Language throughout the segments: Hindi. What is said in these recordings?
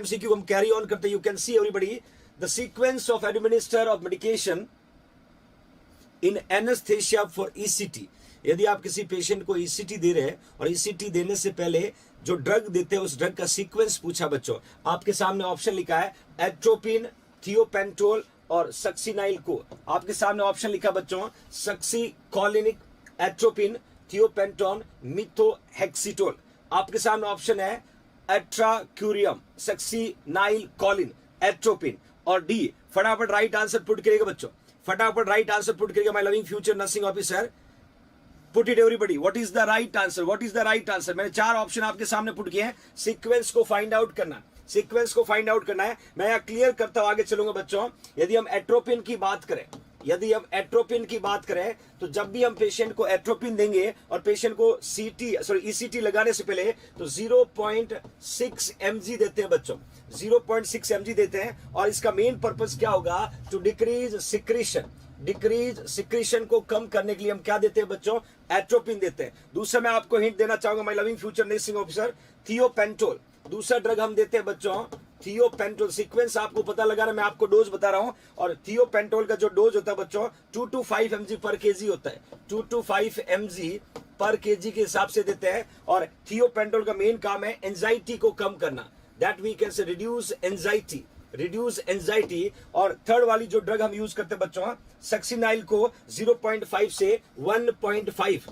एमसीक्यू हम कैरी ऑन करते हैं। You can see everybody the sequence of administer of medication in anaesthesia for ECT. यदि आप किसी पेशेंट को ईसीटी दे रहे हैं और ईसीटी देने से पहले जो ड्रग देते हैं उस ड्रग का सीक्वेंस पूछा बच्चों। आपके सामने ऑप्शन लिखा है एट्रोपिन, थियोपेंटोल और सक्सिनाइल को। आपके सामने ऑप्शन लिखा बच्चों सक्सीकोलिनिक, एट्रोपिन, थियोपेंटोन, मिथोहेक्सिटोल। आपके सामने ऑप्शन है एट्राक्यूरियम, सक्सीनाइल कॉलिन, एट्रोपिन और डी। फटाफट राइट आंसर पुट करिएगा बच्चों, फटाफट राइट आंसर पुट करिएगा my loving future nursing officer. Put it everybody, what is the right answer, what is the right answer. मैंने 4 ऑप्शन आपके सामने पुट किए हैं, सीक्वेंस को फाइंड आउट करना, सीक्वेंस को फाइंड आउट करना है। मैं यहां क्लियर करता हूं, आगे चलूंगा बच्चों। यदि हम एट्रोपिन की बात करें, यदि हम एट्रोपिन की बात करें तो जब भी हम पेशेंट को एट्रोपिन देंगे और पेशेंट को ईसीटी लगाने से पहले तो 0.6 mg देते हैं बच्चों, 0.6 mg देते हैं। और इसका मेन पर्पस क्या होगा, to decrease secretion, decrease secretion को कम करने के लिए हम क्या देते हैं बच्चों, एट्रोपिन देते हैं। दूसरा मैं आपको हिंट देना चाहूंगा my loving future nursing officer, thiopental दूसरा ड्रग हम देते हैं बच्चों, थियोपेंटोल। सीक्वेंस आपको पता लगा ना, मैं आपको डोज बता रहा हूं। और थियोपेंटोल का जो डोज होता है बच्चों 2 to 5 mg पर केजी होता है, 2 to 5 mg पर केजी के हिसाब से देते हैं। और थियोपेंटोल का मेन काम है एंजाइटी को कम करना, that we can say reduce anxiety, reduce anxiety. और थर्ड वाली जो ड्रग हम यूज करते हैं बच्चों सक्सिनाइल को 0.5 से 1.5,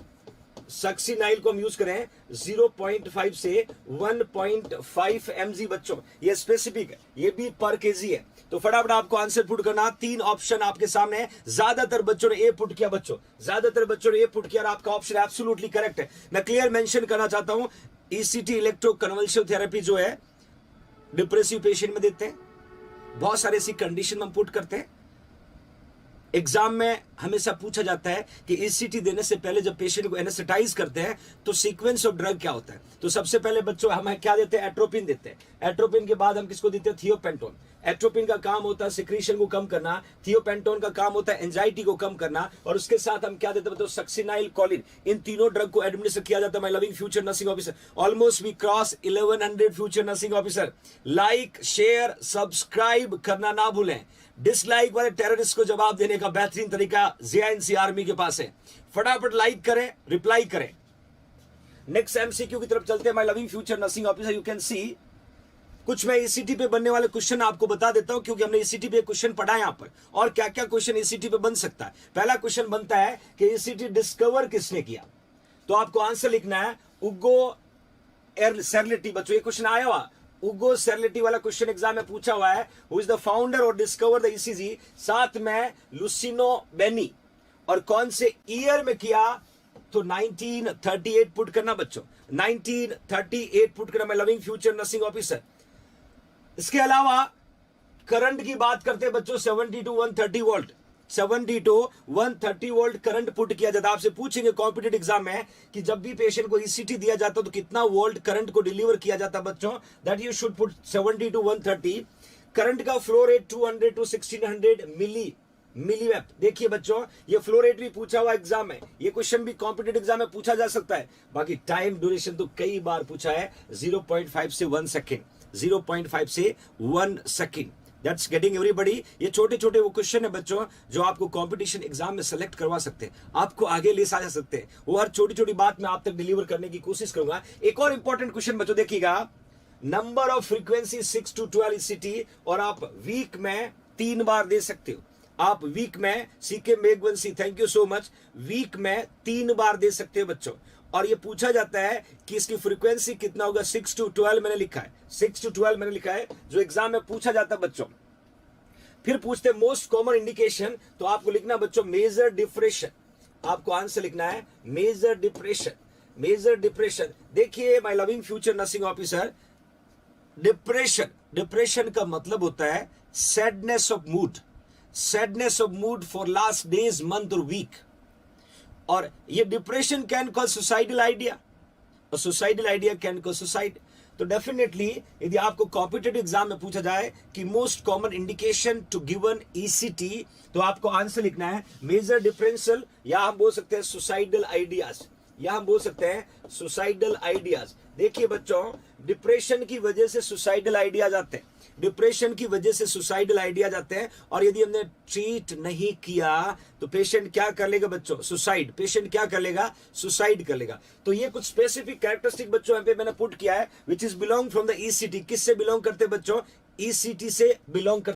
सक्सिनाइल को हम यूज करें 0.5 से 1.5 mg बच्चों, ये स्पेसिफिक है, ये भी पर केजी है। तो फटाफट आपको आंसर पुट करना, 3 ऑप्शन आपके सामने है। ज्यादातर बच्चों ने ए पुट किया बच्चों, ज्यादातर बच्चों ने ए पुट किया और आपका ऑप्शन एब्सोल्युटली करेक्ट है। मैं क्लियर मेंशन करना चाहता हूं, ईसीटी इलेक्ट्रोकन्वल्सिव थेरेपी जो है डिप्रेसिव पेशेंट में देते हैं, बहुत सारे ऐसी कंडीशन हम पुट करते हैं। एग्जाम में हमेशा पूछा जाता है कि ईसीटी देने से पहले जब पेशेंट को एनेस्थेटाइज करते हैं तो सीक्वेंस ऑफ ड्रग क्या होता है। तो सबसे पहले बच्चों हम क्या देते हैं, एट्रोपिन देते हैं। एट्रोपिन के बाद हम किसको देते हैं, थियोपेंटोन। एट्रोपिन का काम होता है सिक्रीशन को कम करना, थियोपेंटोन का काम होता है एंजाइटी को कम करना, और उसके साथ हम क्या देते हैं, सक्सिनाइल कॉलिन। इन तीनों ड्रग को एडमिनिस्टर किया जाता है my loving future nursing officer. Almost we cross 1100 future nursing officer. Like share subscribe करना ना भूलें। डिसलाइक वाले टेररिस्ट को जवाब देने का बेहतरीन तरीका जेएनसी आर्मी के पास है, फटाफट लाइक करें, रिप्लाई करें। नेक्स्ट एमसीक्यू की तरफ चलते हैं my loving future nursing officer. You can see कुछ मैं ईसीटी पे बनने वाले क्वेश्चन आपको बता देता हूं, क्योंकि हमने ईसीटी पे क्वेश्चन पढ़ा है यहां पर, और क्या क्या क्वेश्चन ईसीटी पे बन सकता है। पहला क्वेश्चन बनता है कि ईसीटी डिस्कवर किसने किया, तो आपको आंसर लिखना है उगो सेरलिटी। बच्चों ये क्वेश्चन आया हुआ, उगो सेरलिटी वाला क्वेश्चन एग्जाम में पूछा हुआ है, हु इज द फाउंडर और डिस्कवर द ईसीजी। साथ में लुसिनो बेनी, और कौन से ईयर में किया, तो 1938 पुट करना बच्चों, 1938 पुट करना my loving future nursing officer. इसके अलावा करंट की बात करते हैं बच्चों, 70 to 130 volt, 70 to 130 volt current put किया जाता है। आपसे पूछेंगे कॉम्पिटिटिव एग्जाम में कि जब भी पेशेंट को ईसीटी दिया जाता है तो कितना वोल्ट करंट को डिलीवर किया जाता है बच्चों, that you should put 70 to 130। Current का फ्लो रेट 200 to 1600 मिलीवेप। देखिए बच्चों ये फ्लो रेट भी पूछा हुआ एग्जाम में, ये क्वेश्चन भी कॉम्पिटिटिव एग्जाम में पूछा जा सकता है। बाकी टाइम ड्यूरेशन तो कई बार पूछा है, 0.5 से 1 सेकेंड, 0.5 से 1 सेकेंड, दैट्स गेटिंग एवरीबॉडी। ये छोटे छोटे वो क्वेश्चन है बच्चों जो आपको कंपटीशन एग्जाम में सेलेक्ट करवा सकते हैं, आपको आगे ले जा सकते हैं। वो हर छोटी छोटी बात मैं आप तक डिलीवर करने की कोशिश करूंगा। एक और इंपॉर्टेंट क्वेश्चन बच्चों देखिएगा, number of frequency 6 to 12 ECT, और आप वीक में 3 बार दे सकते हो। आप वीक में, CK Meghwanshi thank you so much, week में 3 बार दे सकते हो बच्चों। और ये पूछा जाता है कि इसकी फ्रीक्वेंसी कितना होगा, 6 to 12 मैंने लिखा है, 6 to 12 मैंने लिखा है, जो एग्जाम में पूछा जाता है बच्चों। फिर पूछते हैं मोस्ट कॉमन इंडिकेशन, तो आपको लिखना बच्चों मेजर डिप्रेशन, आपको आंसर लिखना है मेजर डिप्रेशन, मेजर डिप्रेशन। देखिए my loving future nursing officer, depression, depression का मतलब होता है sadness of mood, sadness of mood for last days, month और वीक। और ये depression can cause suicidal idea, और suicidal idea can cause suicide. तो डेफिनेटली यदि आपको कॉम्पिटिटिव एग्जाम में पूछा जाए कि most common indication to given ECT, तो आपको आंसर लिखना है मेजर डिफरेंशियल, या हम बोल सकते हैं सुसाइडल आइडियाज, या हम बोल सकते हैं सुसाइडल आइडियाज। देखिए बच्चों, डिप्रेशन की वजह से सुसाइडल आइडियाज आते हैं, डिप्रेशन की वजह से सुसाइडल आइडियाज आते हैं, और यदि हमने ट्रीट नहीं किया तो पेशेंट क्या कर लेगा बच्चों? सुसाइड। पेशेंट क्या कर लेगा? सुसाइड कर लेगा। तो ये कुछ स्पेसिफिक कैरेक्टरिस्टिक बच्चों यहाँ पे मैंने पुट किया है, which is belong from the ECT. किससे बिलोंग करते हैं बच्चों? ईसीटी से बिलोंग करते